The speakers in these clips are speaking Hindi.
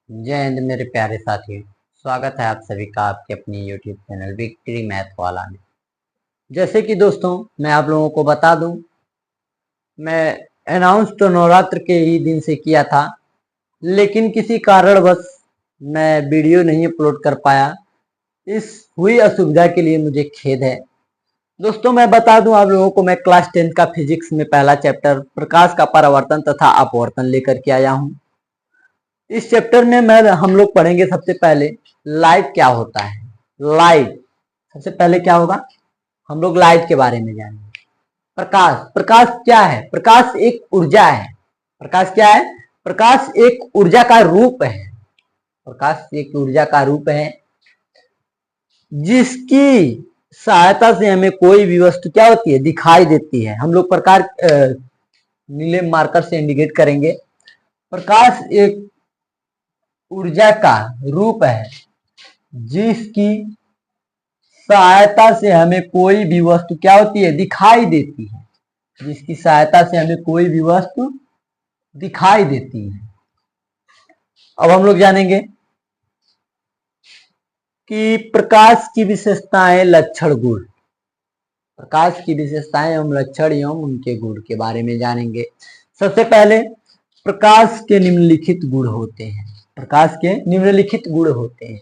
जय हिंद मेरे प्यारे साथियों। स्वागत है आप सभी का आपके अपनी YouTube चैनल विक्ट्री मैथ वाला में। जैसे कि दोस्तों मैं आप लोगों को बता दूं, मैं अनाउंस तो नवरात्र के ही दिन से किया था, लेकिन किसी कारणवश मैं वीडियो नहीं अपलोड कर पाया। इस हुई असुविधा के लिए मुझे खेद है। दोस्तों मैं बता दूं आप लोगों को, मैं क्लास 10 का फिजिक्स में पहला चैप्टर प्रकाश का परावर्तन तथा अपवर्तन लेकर के आया हूं। इस चैप्टर में हम लोग पढ़ेंगे सबसे पहले लाइट क्या होता है। लाइट सबसे पहले क्या होगा, हम लोग लाइट के बारे में जानेंगे। प्रकाश, प्रकाश क्या है? प्रकाश एक ऊर्जा है। प्रकाश क्या है? प्रकाश एक ऊर्जा का रूप है। प्रकाश एक ऊर्जा का रूप है जिसकी सहायता से हमें कोई भी वस्तु क्या होती है, दिखाई देती है। हम लोग प्रकार नीले मार्कर से इंडिकेट करेंगे। प्रकाश एक ऊर्जा का रूप है जिसकी सहायता से हमें कोई भी वस्तु क्या होती है, दिखाई देती है। जिसकी सहायता से हमें कोई भी वस्तु दिखाई देती है। अब हम लोग जानेंगे कि प्रकाश की विशेषताएं, लक्षण, गुण। प्रकाश की विशेषताएं एवं लक्षण एवं उनके गुण के बारे में जानेंगे। सबसे पहले प्रकाश के निम्नलिखित गुण होते हैं। प्रकाश के निम्नलिखित गुण होते हैं।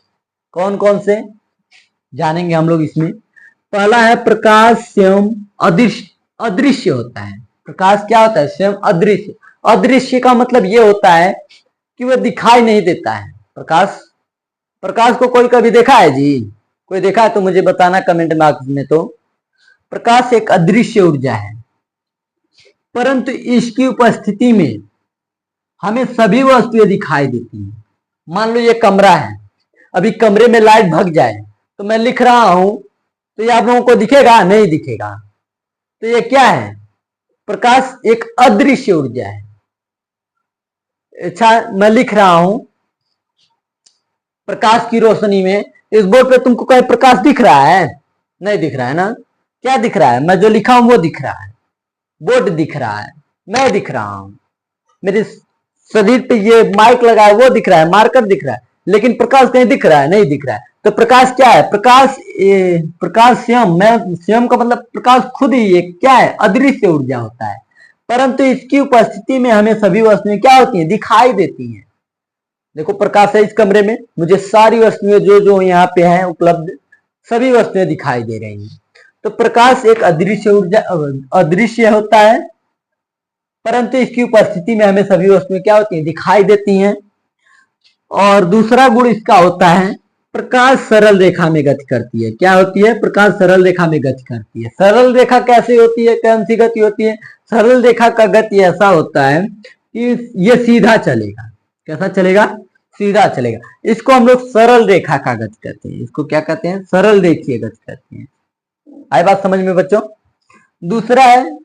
कौन कौन से जानेंगे हम लोग इसमें। पहला है प्रकाश स्वयं अदृश्य अदृश्य होता है। प्रकाश क्या होता है? स्वयं अदृश्य। अदृश्य का मतलब ये होता है कि वह दिखाई नहीं देता है। प्रकाश प्रकाश को कोई कभी देखा है जी? कोई देखा है तो मुझे बताना कमेंट बॉक्स में। तो प्रकाश एक अदृश्य ऊर्जा है, परंतु इसकी उपस्थिति में हमें सभी वस्तुएं दिखाई देती हैं। मान लो ये कमरा है, अभी कमरे में लाइट भग जाए तो मैं लिख रहा हूं तो ये आप लोगों को दिखेगा? नहीं दिखेगा। तो ये क्या है? प्रकाश एक अदृश्य ऊर्जा है। अच्छा, मैं लिख रहा हूं प्रकाश की रोशनी में, इस बोर्ड पे तुमको कहीं प्रकाश दिख रहा है? नहीं दिख रहा है ना। क्या दिख रहा है? मैं जो लिखा हूं वो दिख रहा है, बोर्ड दिख रहा है, मैं दिख रहा हूं, मेरे शरीर पे ये माइक लगा है वो दिख रहा है, मार्कर दिख रहा है, लेकिन प्रकाश कहीं दिख रहा है? नहीं दिख रहा है। तो प्रकाश क्या है? प्रकाश स्वयं, मैं स्वयं का मतलब प्रकाश खुद ही एक क्या है, अदृश्य ऊर्जा होता है, परंतु इसकी उपस्थिति में हमें सभी वस्तुएं क्या होती हैं, दिखाई देती हैं। देखो प्रकाश है इस कमरे में, मुझे सारी वस्तुएं जो जो यहाँ पे हैं उपलब्ध, सभी वस्तुएं दिखाई दे रही हैं। तो प्रकाश एक अदृश्य ऊर्जा अदृश्य होता है, परंतु इसकी उपस्थिति में हमें सभी वस्तुएं क्या होती हैं, दिखाई देती हैं। और दूसरा गुण इसका होता है प्रकाश सरल रेखा में गति करती है। क्या होती है? प्रकाश सरल रेखा में गति करती है। सरल रेखा कैसे होती है, कौन सी गति होती है? सरल रेखा का गति ऐसा होता है कि ये सीधा चलेगा। कैसा चलेगा? सीधा चलेगा। इसको हम लोग सरल रेखा का गति कहते हैं। इसको क्या कहते हैं? सरल रेखीय गति कहते हैं। आई बात समझ में बच्चों? दूसरा है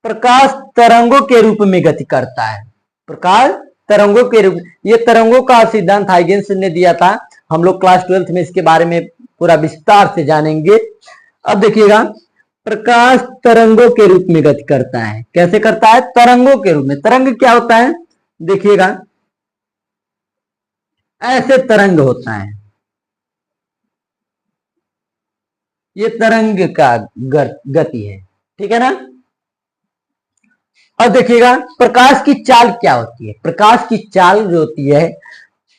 प्रकाश तरंगों के रूप में गति करता है। प्रकाश तरंगों के रूप, ये तरंगों का सिद्धांत हाइगेंस ने दिया था। हम लोग क्लास 12 में इसके बारे में पूरा विस्तार से जानेंगे। अब देखिएगा, प्रकाश तरंगों के रूप में गति करता है। कैसे करता है? तरंगों के रूप में। तरंग क्या होता है? देखिएगा, ऐसे तरंग होता है, ये तरंग का गति है, ठीक है ना। अब देखिएगा प्रकाश की चाल क्या होती है। प्रकाश की चाल जो होती है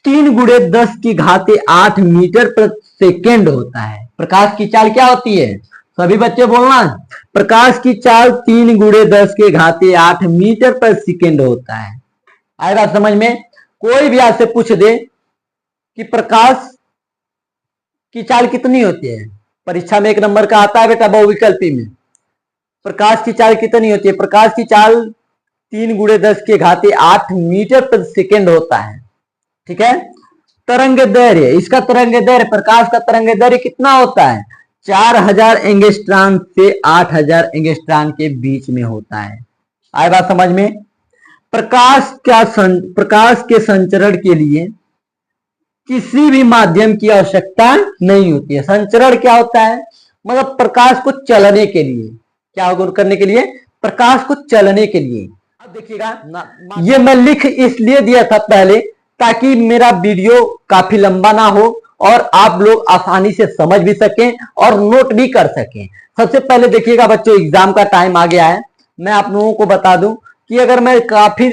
3×10⁸ मीटर प्रति सेकेंड होता है। प्रकाश की चाल क्या होती है? सभी बच्चे बोलना, प्रकाश की चाल 3×10⁸ मीटर प्रति सेकेंड होता है। आएगा समझ में? कोई भी आपसे पूछ दे कि प्रकाश की चाल कितनी होती है, परीक्षा में 1 नंबर का आता है बेटा बहुविकल्पी में। प्रकाश की चाल कितनी होती है? प्रकाश की चाल 3×10⁸ मीटर प्रति सेकेंड होता है, ठीक है। तरंग दैर्घ्य, इसका तरंग दैर्घ्य, प्रकाश का तरंग दैर्घ्य कितना होता है? 4000 एंगस्ट्रॉन से 8000 एंगस्ट्रॉन के बीच में होता है। आए बात समझ में? प्रकाश के संचरण के लिए किसी भी माध्यम की आवश्यकता नहीं होती है। संचरण क्या होता है? मतलब प्रकाश को चलने के लिए, क्या करने के लिए? प्रकाश को चलने के लिए। अब देखिएगा, ये मैं लिख इसलिए दिया था पहले ताकि मेरा वीडियो काफी लंबा ना हो और आप लोग आसानी से समझ भी सकें और नोट भी कर सकें। सबसे पहले देखिएगा बच्चों, एग्जाम का टाइम आ गया है। मैं आप लोगों को बता दूं कि अगर मैं काफी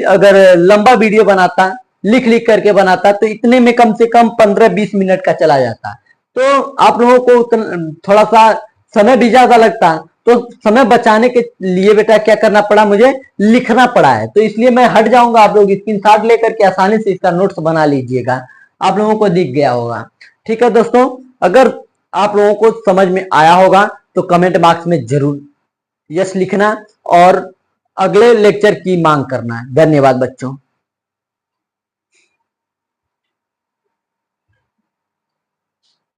लंबा वीडियो बनाता, लिख लिख करके बनाता, तो इतने में कम से कम 15-20 मिनट का चला जाता। तो आप लोगों को थोड़ा सा समय भी ज्यादा लगता। तो समय बचाने के लिए बेटा क्या करना पड़ा, मुझे लिखना पड़ा है। तो इसलिए मैं हट जाऊंगा, आप लोग स्क्रीनशॉट लेकर के आसानी से इसका नोट्स बना लीजिएगा, आप लोगों को दिख गया होगा। ठीक है दोस्तों, अगर आप लोगों को समझ में आया होगा तो कमेंट बॉक्स में जरूर यस लिखना और अगले लेक्चर की मांग करना। धन्यवाद बच्चों।